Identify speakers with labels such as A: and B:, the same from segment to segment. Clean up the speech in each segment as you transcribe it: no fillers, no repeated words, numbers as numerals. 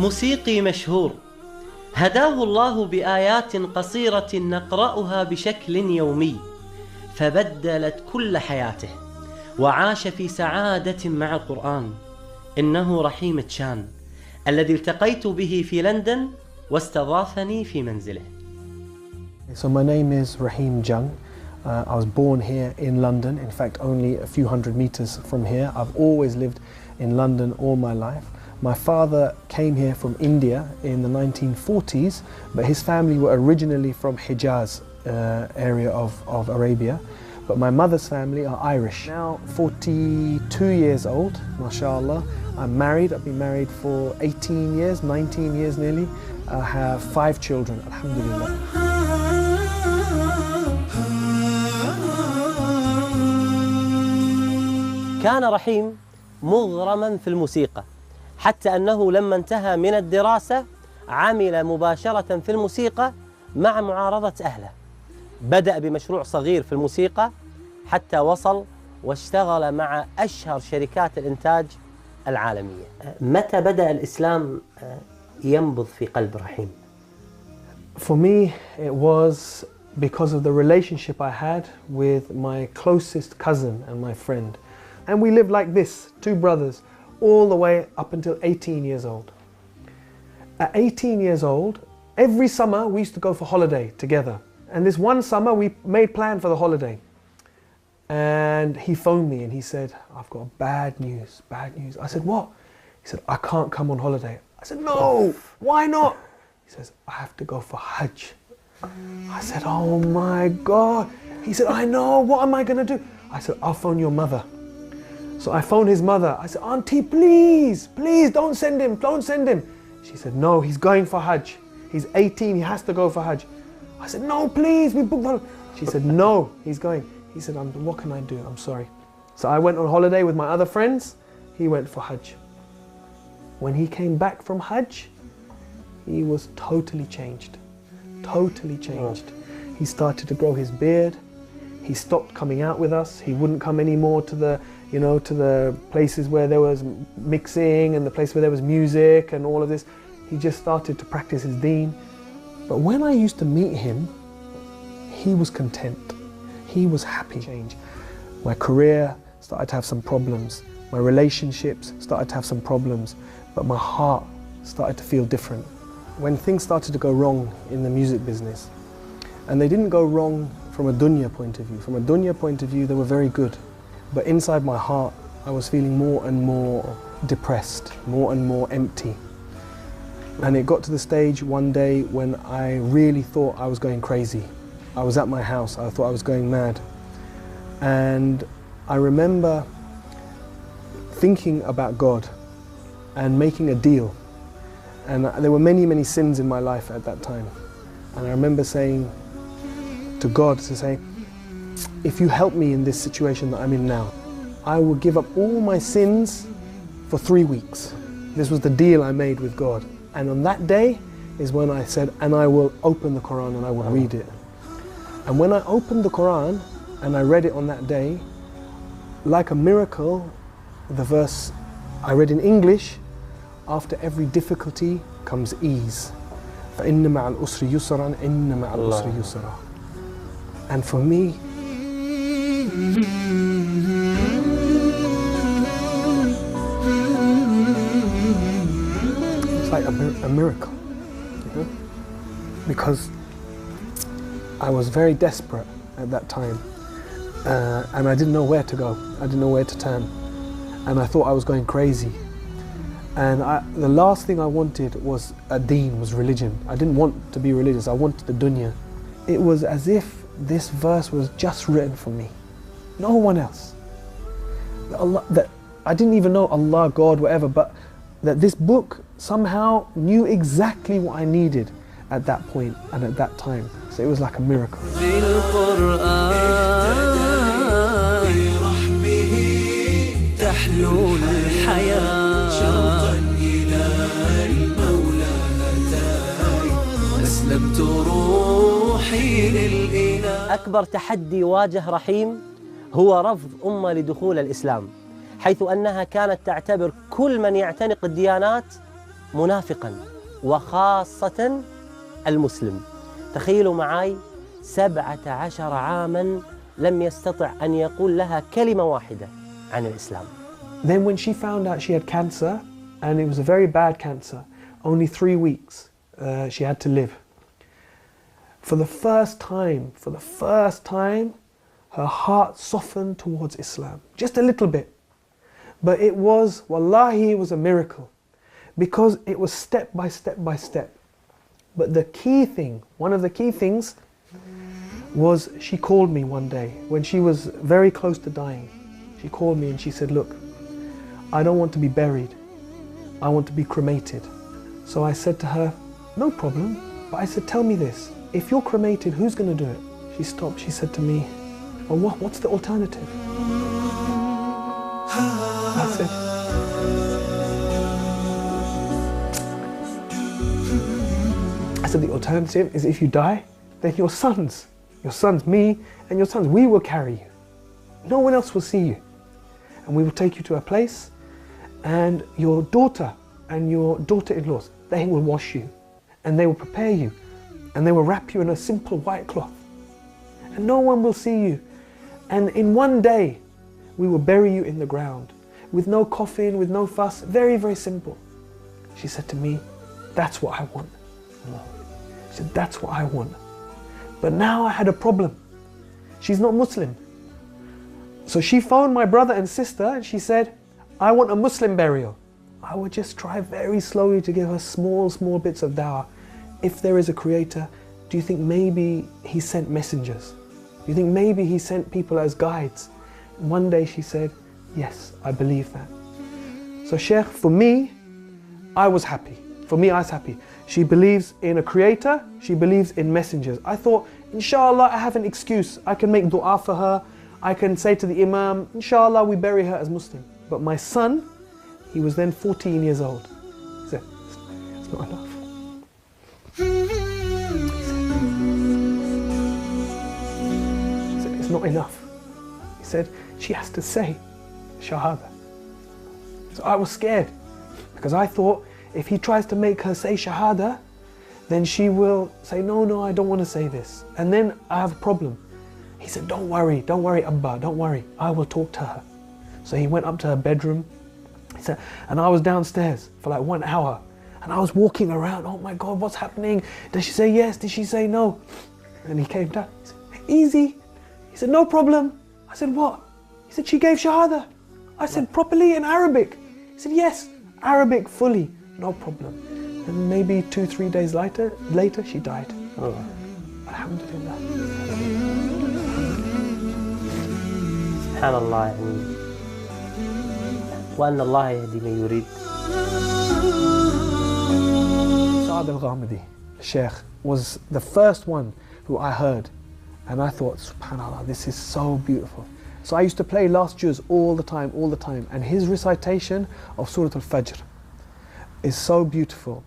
A: موسيقي مشهور هداه الله بآيات قصيرة نقرأها بشكل يومي فبدلت كل حياته وعاش في سعادة مع القرآن. إنه رحيم تشان الذي التقيت به في لندن واستضافني في منزله.
B: So my name is Rahim Jung. I was born here in London, in fact only a few hundred meters from here. I've always lived in London all my life. My father came here from India in the 1940s, but his family were originally from Hijaz area of Arabia. But my mother's family are Irish. Now 42 years old, mashallah. I'm married, I've been married for 18 years, 19 years nearly. I have 5 children, alhamdulillah.
A: كان رحيم مغرما في الموسيقى حتى أنه لما انتهى من الدراسة عمل مباشرة في الموسيقى مع معارضة أهله. بدأ بمشروع صغير في الموسيقى حتى وصل واشتغل مع أشهر شركات الإنتاج العالمية. متى بدأ الإسلام ينبض في قلب رحيم؟
B: For me, it was because of the relationship I had with my closest cousin and my friend. And we lived like this, 2 brothers, all the way up until 18 years old. At 18 years old, every summer we used to go for holiday together. And this one summer we made plan for the holiday. And he phoned me and he said, I've got bad news, bad news. I said, what? He said, I can't come on holiday. I said, no, why not? He says, I have to go for Hajj. I said, oh my God. He said, I know, what am I gonna do? I said, I'll phone your mother. So I phoned his mother. I said, Auntie, please, please don't send him, don't send him. She said, no, he's going for Hajj. He's 18, he has to go for Hajj. I said, no, please, we booked holiday. She said, no, he's going. He said, what can I do? I'm sorry. So I went on holiday with my other friends. He went for Hajj. When he came back from Hajj, he was totally changed. Totally changed. He started to grow his beard. He stopped coming out with us. He wouldn't come anymore to the, to the places where there was mixing and the place where there was music and all of this. He just started to practice his deen. But when I used to meet him, he was content. He was happy. Change. My career started to have some problems. My relationships started to have some problems. But my heart started to feel different. When things started to go wrong in the music business, and they didn't go wrong from a dunya point of view. From a dunya point of view, they were very good. But inside my heart, I was feeling more and more depressed, more and more empty. And it got to the stage one day when I really thought I was going crazy. I was at my house, I thought I was going mad. And I remember thinking about God and making a deal. And there were many, many sins in my life at that time. And I remember saying to God, if you help me in this situation that I'm in now, I will give up all my sins for 3 weeks. This was the deal I made with God. And on that day is when I said, and I will open the Quran and I will read it. And when I opened the Quran and I read it on that day, like a miracle, the verse I read in English, after every difficulty comes ease. فَإِنَّ مَعَ الْأُسْرِ يُسْرًا إِنَّ مَعَ الْأُسْرِ يُسْرًا. And for me, it's like a miracle, because I was very desperate at that time, and I didn't know where to go. I didn't know where to turn, and I thought I was going crazy. And the last thing I wanted was a deen, was religion. I didn't want to be religious, I wanted the dunya. It was as if this verse was just written for me, no one else. That I didn't even know Allah, God, whatever, but that this book somehow knew exactly what I needed at that point and at that time. So it was like a miracle.
A: أكبر تحدي واجه رحيم هو رفض أمة لدخول الإسلام، حيث أنها كانت تعتبر كل من يعتنق الديانات منافقا، وخاصة المسلم. تخيلوا معي 17 عاما لم يستطع أن يقول لها كلمة واحدة عن الإسلام.
B: Then when she found out she had cancer, and it was a very bad cancer, only 3 weeks she had to live. For the first time, her heart softened towards Islam, just a little bit. But it was, wallahi, it was a miracle, because it was step by step by step. But the key thing, one of the key things, was she called me one day when she was very close to dying. She called me and she said, look, I don't want to be buried. I want to be cremated. So I said to her, no problem. But I said, tell me this, if you're cremated, who's going to do it? She stopped, she said to me, well, what's the alternative? I said, the alternative is if you die, then your sons, me and your sons, we will carry you. No one else will see you. And we will take you to a place, and your daughter and your daughter-in-laws, they will wash you, and they will prepare you, and they will wrap you in a simple white cloth. And no one will see you. And in one day, we will bury you in the ground, with no coffin, with no fuss, very, very simple. She said to me, that's what I want. She said, that's what I want. But now I had a problem. She's not Muslim. So she phoned my brother and sister and she said, I want a Muslim burial. I would just try very slowly to give her small bits of dawah. If there is a creator, do you think maybe he sent messengers? Do you think maybe he sent people as guides? And one day she said, yes, I believe that. So Sheikh, for me, I was happy. For me, I was happy. She believes in a creator, she believes in messengers. I thought, inshallah, I have an excuse. I can make dua for her. I can say to the imam, inshallah, we bury her as Muslim. But my son, he was then 14 years old. He said, it's not enough. He said, it's not enough. He said, she has to say Shahada. So I was scared, because I thought, if he tries to make her say Shahada, then she will say, no, I don't want to say this. And then I have a problem. He said, don't worry, Abba, don't worry. I will talk to her. So he went up to her bedroom. He said, and I was downstairs for like 1 hour. And I was walking around, oh my God, what's happening? Did she say yes? Did she say no? And he came down, he said, easy. He said, no problem. I said, what? He said, she gave Shahada. I said, properly in Arabic? He said, yes, Arabic fully. No problem. And maybe 2-3 days later, she died. Oh. Alhamdulillah.
A: سبحان الله يعني وأن الله يهدي من يريد.
B: Saad al-Ghamidi, Sheikh, was the first one who I heard, and I thought, subhanallah, this is so beautiful. So I used to play last juz all the time, and his recitation of Surah Al-Fajr is so beautiful.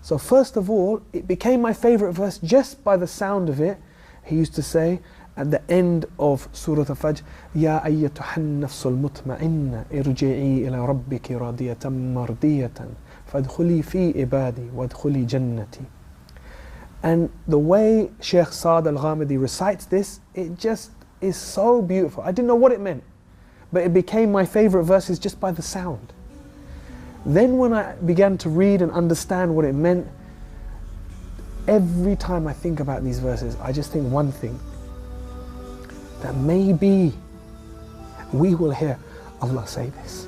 B: So first of all, it became my favorite verse just by the sound of it. He used to say at the end of Surah Al-Fajr, Ya ayyatuhan nafsul mutma'inna irji'i ila rabbiki radiyatan mardiyatan fadkhuli fi ibadi wadkhuli jannati. And the way Sheikh Saad al-Ghamidi recites this, it just is so beautiful. I didn't know what it meant, but it became my favorite verses just by the sound. Then when I began to read and understand what it meant, every time I think about these verses, I just think one thing, that maybe we will hear Allah say this.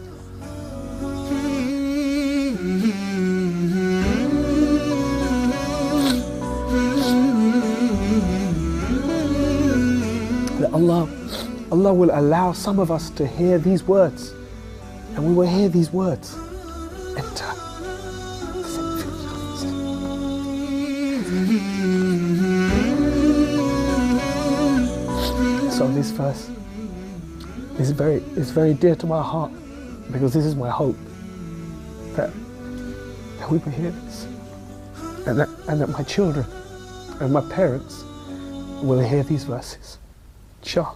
B: That Allah will allow some of us to hear these words, and we will hear these words enter. So this verse is very dear to my heart, because this is my hope, that we will hear this, and that my children and my parents will hear these verses. Inshallah.